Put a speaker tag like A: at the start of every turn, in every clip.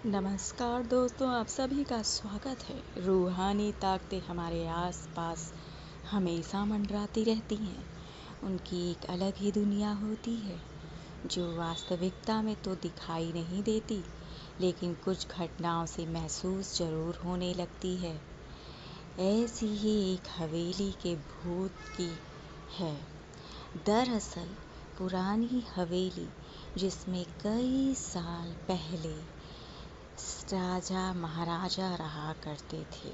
A: नमस्कार दोस्तों, आप सभी का स्वागत है। रूहानी ताकतें हमारे आसपास हमेशा मंडराती रहती हैं। उनकी एक अलग ही दुनिया होती है जो वास्तविकता में तो दिखाई नहीं देती, लेकिन कुछ घटनाओं से महसूस जरूर होने लगती है। ऐसी ही एक हवेली के भूत की है। दरअसल पुरानी हवेली जिसमें कई साल पहले राजा महाराजा रहा करते थे,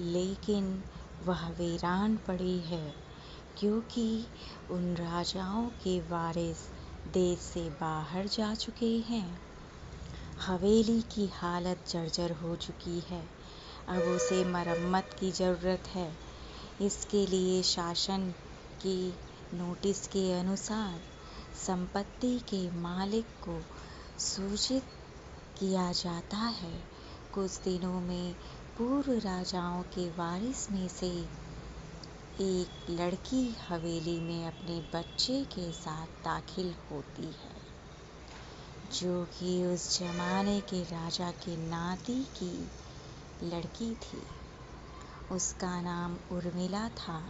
A: लेकिन वह वीरान पड़ी है क्योंकि उन राजाओं के वारिस देश से बाहर जा चुके हैं। हवेली की हालत जर्जर हो चुकी है। अब उसे मरम्मत की ज़रूरत है। इसके लिए शासन की नोटिस के अनुसार संपत्ति के मालिक को सूचित किया जाता है। कुछ दिनों में पूर्व राजाओं के वारिस में से एक लड़की हवेली में अपने बच्चे के साथ दाखिल होती है, जो कि उस जमाने के राजा के नाती की लड़की थी। उसका नाम उर्मिला था।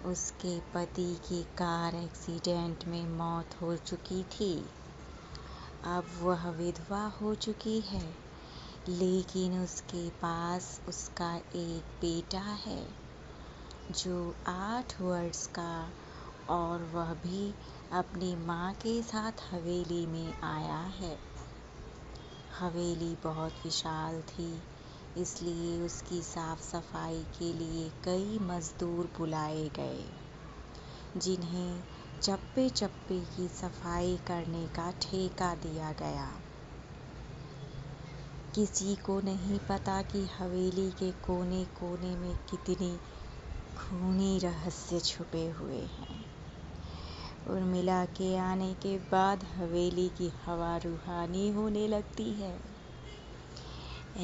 A: उसके पति की कार एक्सीडेंट में मौत हो चुकी थी। अब वह विधवा हो चुकी है, लेकिन उसके पास उसका एक बेटा है जो 8 वर्ष का, और वह भी अपनी माँ के साथ हवेली में आया है। हवेली बहुत विशाल थी, इसलिए उसकी साफ सफाई के लिए कई मजदूर बुलाए गए, जिन्हें चप्पे चप्पे की सफाई करने का ठेका दिया गया। किसी को नहीं पता कि हवेली के कोने कोने में कितने खूनी रहस्य छुपे हुए हैं। उर्मिला के आने के बाद हवेली की हवा रूहानी होने लगती है।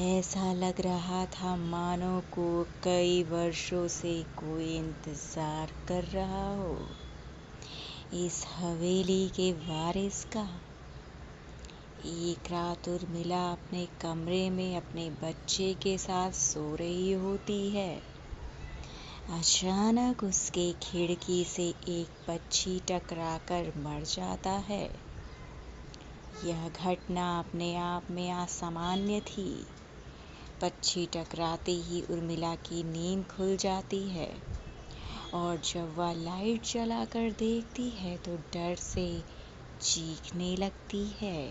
A: ऐसा लग रहा था मानो को कई वर्षों से कोई इंतजार कर रहा हो इस हवेली के वारिस का। एक रात उर्मिला अपने कमरे में अपने बच्चे के साथ सो रही होती है। अचानक उसके खिड़की से एक पक्षी टकराकर मर जाता है। यह घटना अपने आप में असामान्य थी। पक्षी टकराते ही उर्मिला की नींद खुल जाती है, और जब वह लाइट जलाकर देखती है तो डर से चीखने लगती है,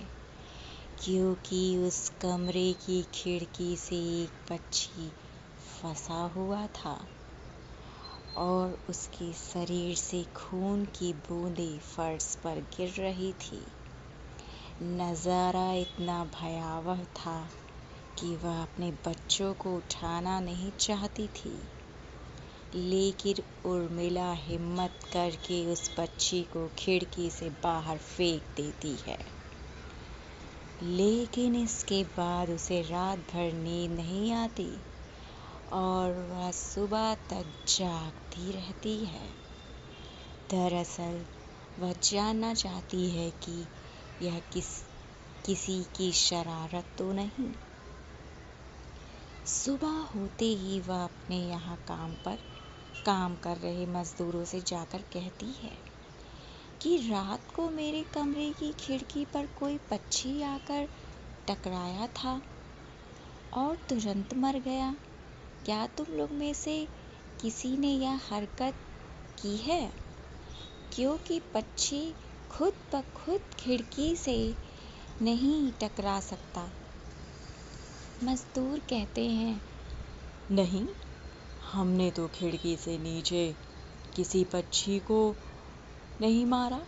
A: क्योंकि उस कमरे की खिड़की से एक पक्षी फंसा हुआ था और उसके शरीर से खून की बूंदें फर्श पर गिर रही थी। नज़ारा इतना भयावह था कि वह अपने बच्चों को उठाना नहीं चाहती थी, लेकिन उर्मिला हिम्मत करके उस पक्षी को खिड़की से बाहर फेंक देती है। लेकिन इसके बाद उसे रात भर नींद नहीं आती और वह सुबह तक जागती रहती है। दरअसल वह जानना चाहती है कि यह किसी की शरारत तो नहीं। सुबह होते ही वह अपने यहाँ काम कर रहे मजदूरों से जाकर कहती है कि रात को मेरे कमरे की खिड़की पर कोई पक्षी आकर टकराया था और तुरंत मर गया। क्या तुम लोग में से किसी ने यह हरकत की है? क्योंकि पक्षी खुद ब खुद खिड़की से नहीं टकरा सकता। मजदूर कहते हैं, नहीं, हमने तो खिड़की से नीचे किसी पक्षी को नहीं मारा।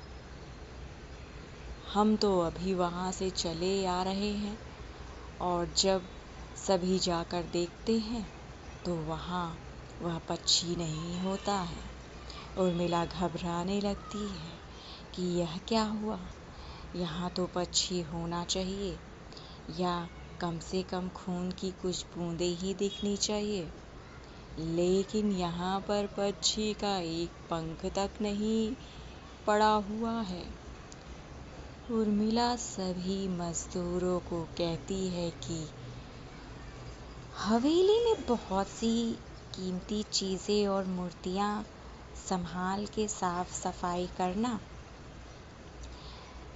A: हम तो अभी वहाँ से चले आ रहे हैं, और जब सभी जाकर देखते हैं तो वहाँ वह पक्षी नहीं होता है। उर्मिला घबराने लगती है कि यह क्या हुआ। यहाँ तो पक्षी होना चाहिए, या कम से कम खून की कुछ बूंदें ही दिखनी चाहिए, लेकिन यहाँ पर पक्षी का एक पंख तक नहीं पड़ा हुआ है। उर्मिला सभी मजदूरों को कहती है कि हवेली में बहुत सी कीमती चीज़ें और मूर्तियाँ संभाल के साफ सफाई करना।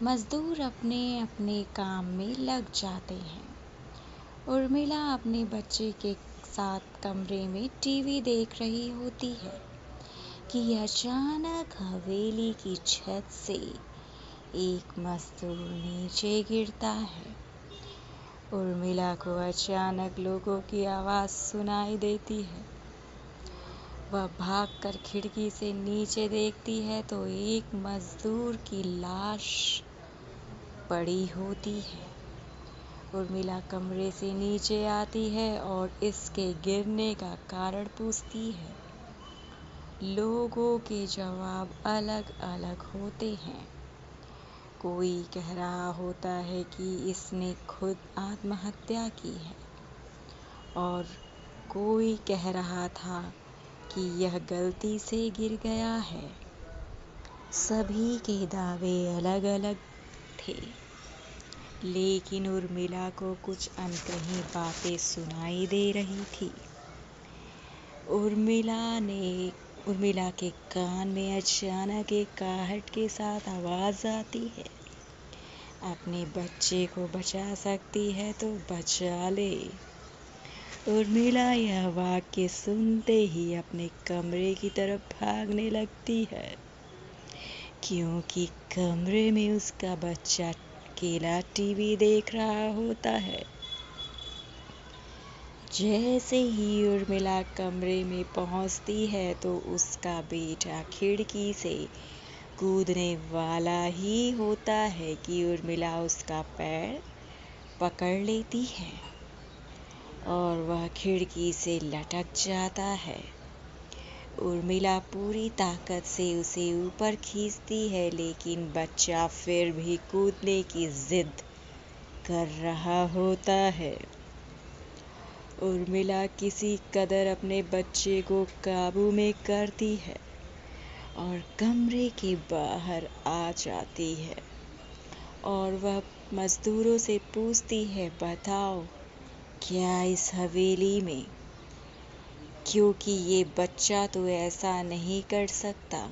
A: मजदूर अपने अपने काम में लग जाते हैं। उर्मिला अपने बच्चे के साथ कमरे में टीवी देख रही होती है कि अचानक हवेली की छत से एक मजदूर नीचे गिरता है। उर्मिला को अचानक लोगों की आवाज़ सुनाई देती है। वह भागकर खिड़की से नीचे देखती है तो एक मजदूर की लाश पड़ी होती है। उर्मिला कमरे से नीचे आती है और इसके गिरने का कारण पूछती है। लोगों के जवाब अलग अलग होते हैं। कोई कह रहा होता है कि इसने खुद आत्महत्या की है और कोई कह रहा था कि यह गलती से गिर गया है। सभी के दावे अलग अलग थे, लेकिन उर्मिला को कुछ अनकही बातें सुनाई दे रही थी। उर्मिला के कान में अचानक एक आहट के साथ आवाज़ आती है, अपने बच्चे को बचा सकती है तो बचा ले। उर्मिला यह वाक्य सुनते ही अपने कमरे की तरफ भागने लगती है, क्योंकि कमरे में उसका बच्चा अकेला टीवी देख रहा होता है। जैसे ही उर्मिला कमरे में पहुंचती है तो उसका बेटा खिड़की से कूदने वाला ही होता है कि उर्मिला उसका पैर पकड़ लेती है और वह खिड़की से लटक जाता है। उर्मिला पूरी ताकत से उसे ऊपर खींचती है, लेकिन बच्चा फिर भी कूदने की जिद कर रहा होता है। उर्मिला किसी कदर अपने बच्चे को काबू में करती है और कमरे के बाहर आ जाती है और वह मजदूरों से पूछती है, बताओ क्या इस हवेली में, क्योंकि ये बच्चा तो ऐसा नहीं कर सकता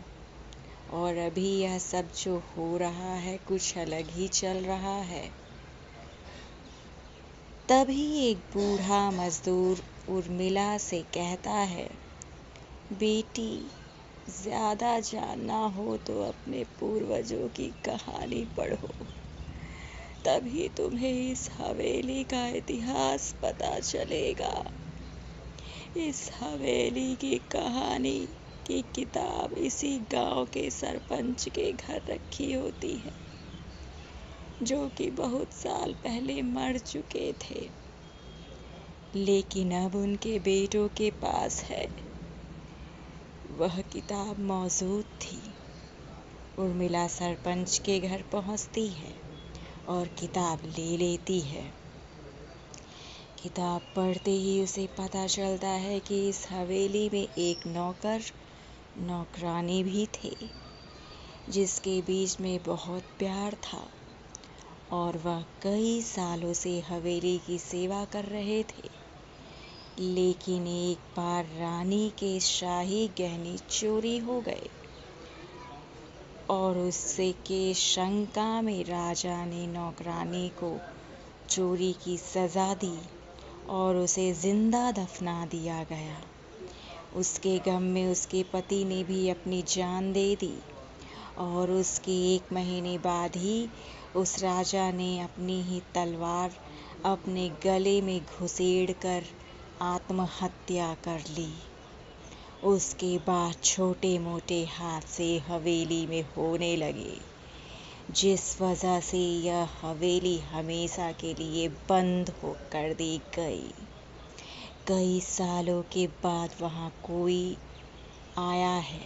A: और अभी यह सब जो हो रहा है कुछ अलग ही चल रहा है। तभी एक बूढ़ा मजदूर उर्मिला से कहता है, बेटी, ज़्यादा जानना हो तो अपने पूर्वजों की कहानी पढ़ो, तभी तुम्हें इस हवेली का इतिहास पता चलेगा। इस हवेली की कहानी की किताब इसी गांव के सरपंच के घर रखी होती है, जो कि बहुत साल पहले मर चुके थे, लेकिन अब उनके बेटों के पास है। वह किताब मौजूद थी। उर्मिला सरपंच के घर पहुंचती है और किताब ले लेती है। किताब पढ़ते ही उसे पता चलता है कि इस हवेली में एक नौकर नौकरानी भी थे, जिसके बीच में बहुत प्यार था और वह कई सालों से हवेली की सेवा कर रहे थे। लेकिन एक बार रानी के शाही गहने चोरी हो गए और उससे के शंका में राजा ने नौकरानी को चोरी की सजा दी और उसे जिंदा दफना दिया गया। उसके गम में उसके पति ने भी अपनी जान दे दी और उसके 1 महीने बाद ही उस राजा ने अपनी ही तलवार अपने गले में घुसेड़ कर आत्महत्या कर ली। उसके बाद छोटे मोटे हादसे हवेली में होने लगे, जिस वजह से यह हवेली हमेशा के लिए बंद हो कर दी गई। कई सालों के बाद वहाँ कोई आया है,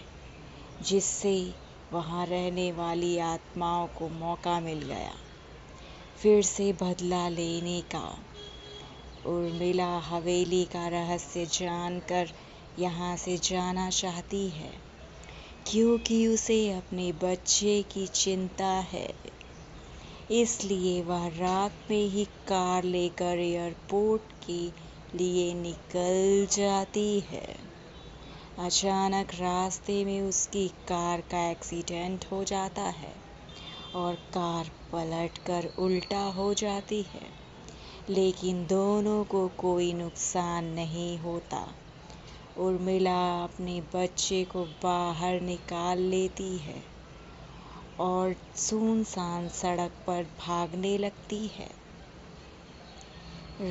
A: जिससे वहाँ रहने वाली आत्माओं को मौका मिल गया फिर से बदला लेने का। उर्मिला हवेली का रहस्य जानकर यहाँ से जाना चाहती है, क्योंकि उसे अपने बच्चे की चिंता है। इसलिए वह रात में ही कार लेकर एयरपोर्ट के लिए निकल जाती है। अचानक रास्ते में उसकी कार का एक्सीडेंट हो जाता है और कार पलटकर उल्टा हो जाती है, लेकिन दोनों को कोई नुकसान नहीं होता। उर्मिला अपने बच्चे को बाहर निकाल लेती है और सुनसान सड़क पर भागने लगती है।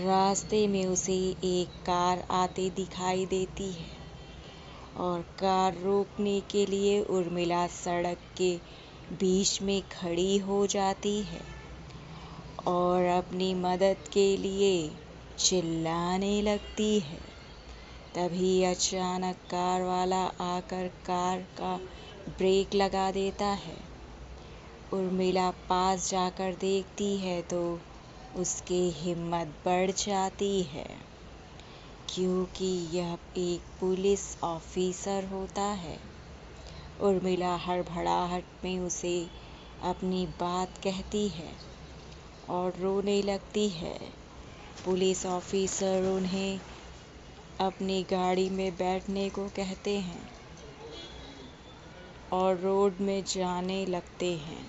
A: रास्ते में उसे एक कार आते दिखाई देती है और कार रोकने के लिए उर्मिला सड़क के बीच में खड़ी हो जाती है और अपनी मदद के लिए चिल्लाने लगती है। तभी अचानक कार वाला आकर कार का ब्रेक लगा देता है। उर्मिला पास जाकर देखती है तो उसकी हिम्मत बढ़ जाती है, क्योंकि यह एक पुलिस ऑफिसर होता है। उर्मिला हड़बड़ाहट में उसे अपनी बात कहती है और रोने लगती है। पुलिस ऑफिसर उन्हें अपनी गाड़ी में बैठने को कहते हैं और रोड में जाने लगते हैं।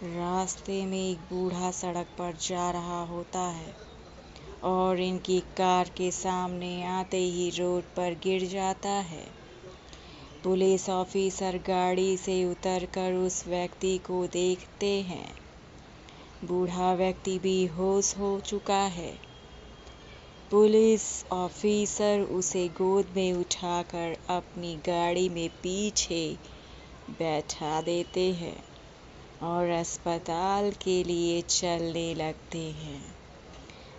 A: रास्ते में एक बूढ़ा सड़क पर जा रहा होता है और इनकी कार के सामने आते ही रोड पर गिर जाता है। पुलिस ऑफिसर गाड़ी से उतरकर उस व्यक्ति को देखते हैं। बूढ़ा व्यक्ति बेहोश हो चुका है। पुलिस ऑफिसर उसे गोद में उठाकर अपनी गाड़ी में पीछे बैठा देते हैं और अस्पताल के लिए चलने लगते हैं।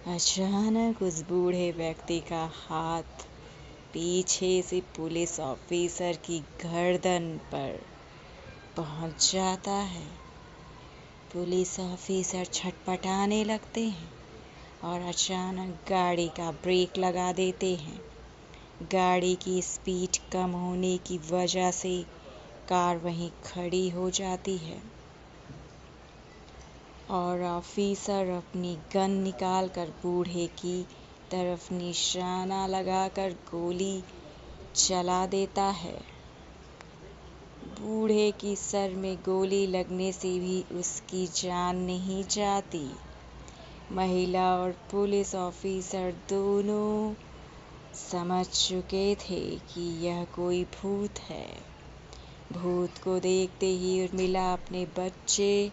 A: अचानक उस बूढ़े व्यक्ति का हाथ पीछे से पुलिस ऑफिसर की गर्दन पर पहुंच जाता है। पुलिस ऑफिसर छटपटाने लगते हैं और अचानक गाड़ी का ब्रेक लगा देते हैं। गाड़ी की स्पीड कम होने की वजह से कार वहीं खड़ी हो जाती है और ऑफिसर अपनी गन निकालकर बूढ़े की तरफ निशाना लगाकर गोली चला देता है। बूढ़े की सर में गोली लगने से भी उसकी जान नहीं जाती। महिला और पुलिस ऑफिसर दोनों समझ चुके थे कि यह कोई भूत है। भूत को देखते ही उर्मिला अपने बच्चे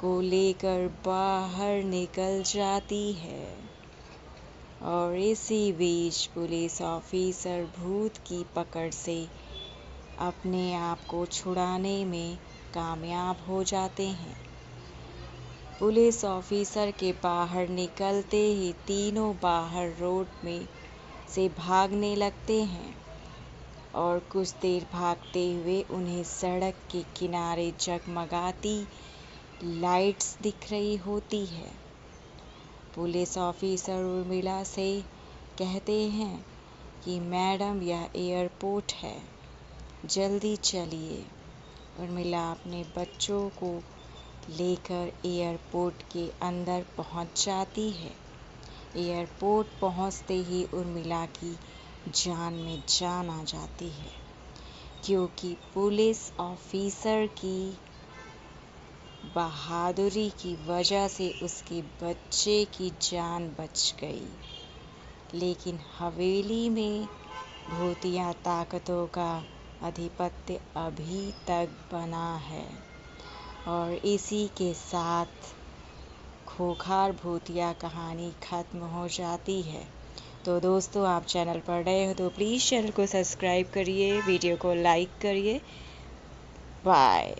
A: को लेकर बाहर निकल जाती है और इसी बीच पुलिस ऑफिसर भूत की पकड़ से अपने आप को छुड़ाने में कामयाब हो जाते हैं। पुलिस ऑफिसर के बाहर निकलते ही तीनों बाहर रोड में से भागने लगते हैं और कुछ देर भागते हुए उन्हें सड़क के किनारे जगमगाती लाइट्स दिख रही होती है। पुलिस ऑफिसर उर्मिला से कहते हैं कि मैडम, यह एयरपोर्ट है, जल्दी चलिए। उर्मिला अपने बच्चों को लेकर एयरपोर्ट के अंदर पहुंच जाती है। एयरपोर्ट पहुंचते ही उर्मिला की जान में जान आ जाती है, क्योंकि पुलिस ऑफिसर की बहादुरी की वजह से उसके बच्चे की जान बच गई। लेकिन हवेली में भूतिया ताकतों का आधिपत्य अभी तक बना है और इसी के साथ खूंखार भूतिया कहानी खत्म हो जाती है। तो दोस्तों, आप चैनल पर नए हो तो प्लीज़ चैनल को सब्सक्राइब करिए, वीडियो को लाइक करिए। बाय।